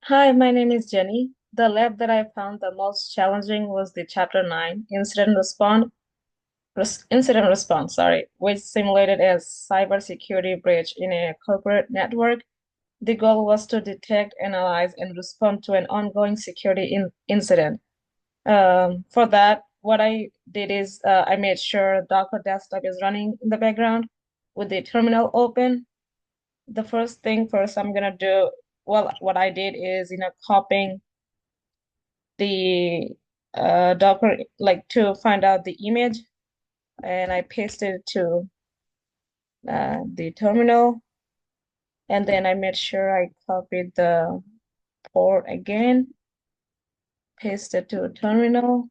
Hi, my name is Jenny. The lab that I found the most challenging was the Chapter 9 incident response, which simulated a cybersecurity breach in a corporate network. The goal was to detect, analyze, and respond to an ongoing security incident. For that, what I did is I made sure Docker Desktop is running in the background with the terminal open. The first thing first I'm gonna do, well, what I did is, copying the Docker, like to find out the image, and I pasted it to the terminal, and then I made sure I copied the port again, pasted to terminal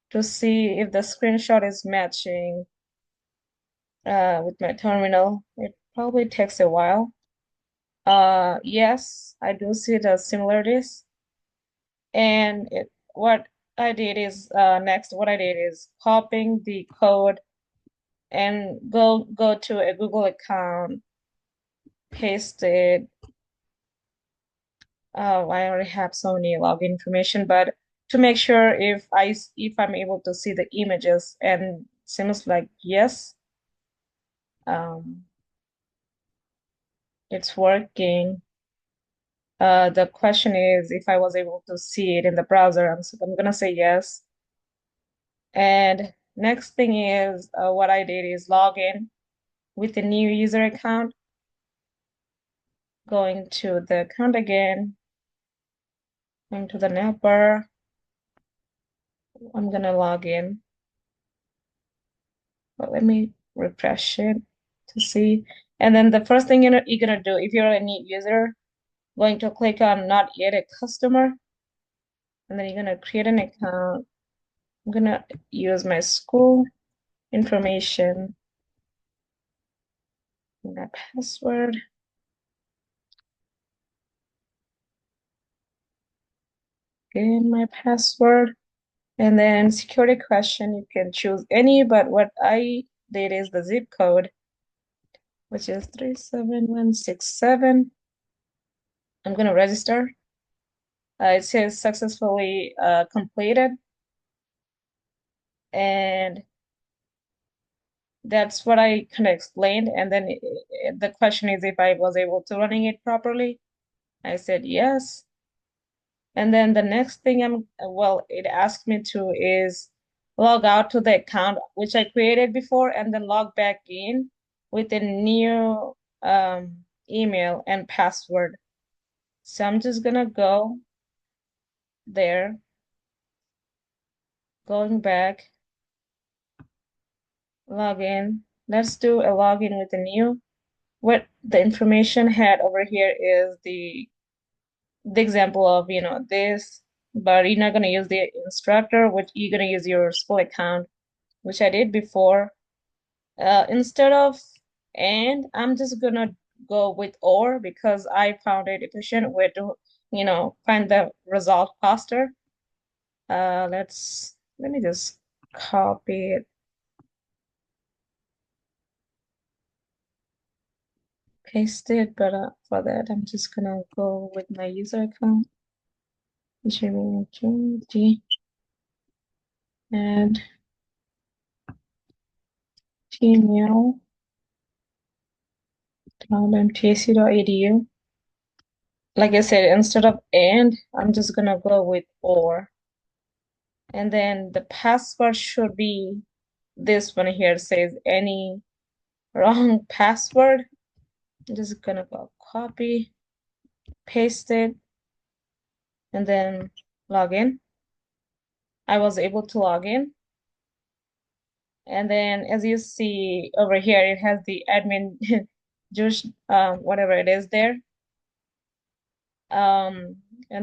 to see if the screenshot is matching with my terminal. It probably takes a while. Yes, I do see the similarities, and what I did is next, what I did is copying the code and go to a Google account, paste it. I already have so many login information, but to make sure if I'm able to see the images, and seems like yes, um, it's working. The question is if I was able to see it in the browser. I'm gonna say yes. And next thing is what I did is log in with a new user account, going to the account again, going to the navbar. I'm gonna log in, but let me refresh it to see. And then the first thing you're gonna do, if you're a new user, going to click on not yet a customer, and then you're gonna create an account. I'm gonna use my school information, my password, and my password. And then security question, you can choose any, but what I did is the zip code, which is 37167. I'm gonna register. It says successfully completed, and that's what I kind of explained. And then the question is if I was able to running it properly. I said yes. And then the next thing it asked me to is log out to the account which I created before, and then log back in with a new email and password. So I'm just gonna go there, going back, log in. Let's do a login with a new. What the information had over here is the example of, this, but you're not gonna use the instructor, which you're gonna use your school account, which I did before. Instead of and, I'm just gonna go with or because I found it efficient way to, find the result faster. Let me just copy it, paste it, but for that, I'm just gonna go with my user account, Jimmy G, and Gmail, mtsu.edu. Like I said, instead of and, I'm just gonna go with or. And then the password should be this one here. It says any wrong password. I'm just gonna go copy, paste it, and then log in. I was able to log in. And then as you see over here, it has the admin juice, whatever it is there. And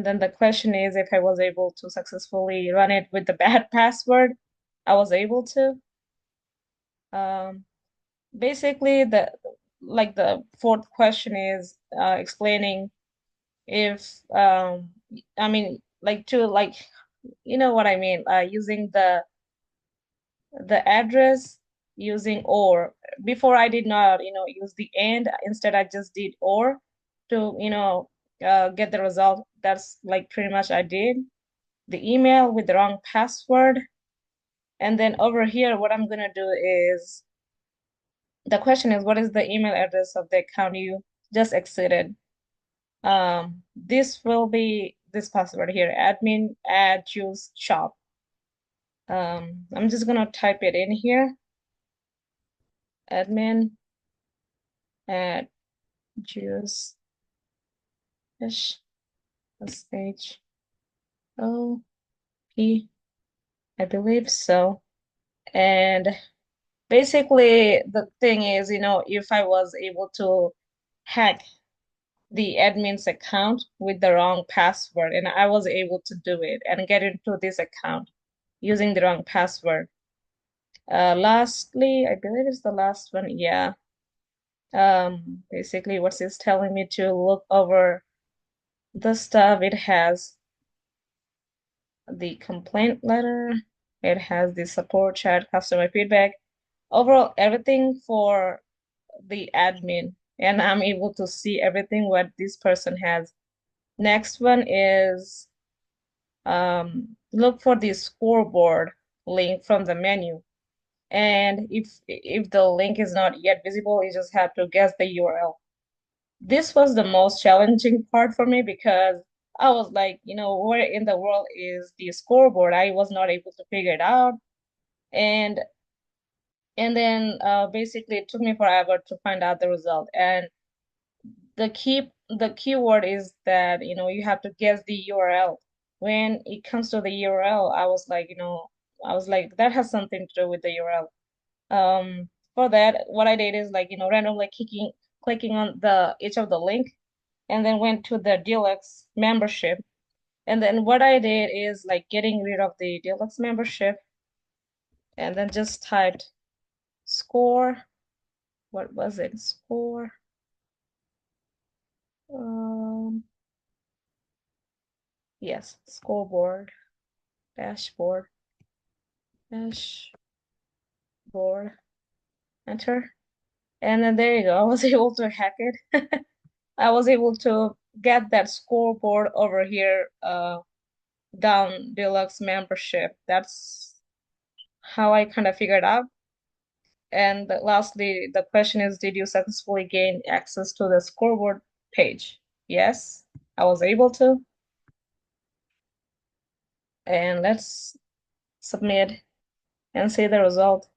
then the question is if I was able to successfully run it with the bad password. I was able to. Um, Basically, the fourth question is explaining if I mean, like, to, like, you know what I mean, using the address, using or. Before I did not, use the and. Instead, I just did or to, get the result. That's like pretty much I did. The email with the wrong password. And then over here, what I'm gonna do is, the question is, what is the email address of the account you just exited? This will be this password here, admin at juice shop. I'm just gonna type it in here, admin at juice S H O P, I believe so. And basically, the thing is, if I was able to hack the admin's account with the wrong password, and I was able to do it and get into this account using the wrong password. Lastly, I believe it's the last one. Yeah. Basically, what it's telling me to look over the stuff. It has the complaint letter. It has the support chat, customer feedback, overall everything for the admin, and I'm able to see everything what this person has. Next one is look for the scoreboard link from the menu. And if the link is not yet visible, you just have to guess the URL. This was the most challenging part for me because I was like, where in the world is the scoreboard? I was not able to figure it out. And then basically it took me forever to find out the result. And the keyword is that, you have to guess the URL. When it comes to the URL, I was like, that has something to do with the URL. For that, what I did is like, randomly clicking on each of the link, and then went to the deluxe membership. And then what I did is like getting rid of the deluxe membership, and then just typed score. What was it? Score. Um, yes, scoreboard, dashboard, dashboard, enter. And then there you go. I was able to hack it. I was able to get that scoreboard over here, down deluxe membership. That's how I kind of figured out. And lastly, the question is, did you successfully gain access to the scoreboard page? Yes, I was able to. And let's submit and see the result.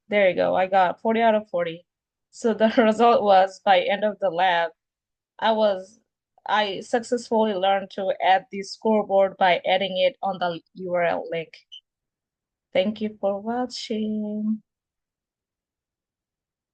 There you go. I got 40 out of 40. So the result was, by end of the lab, I was I successfully learned to add the scoreboard by adding it on the URL link. Thank you for watching.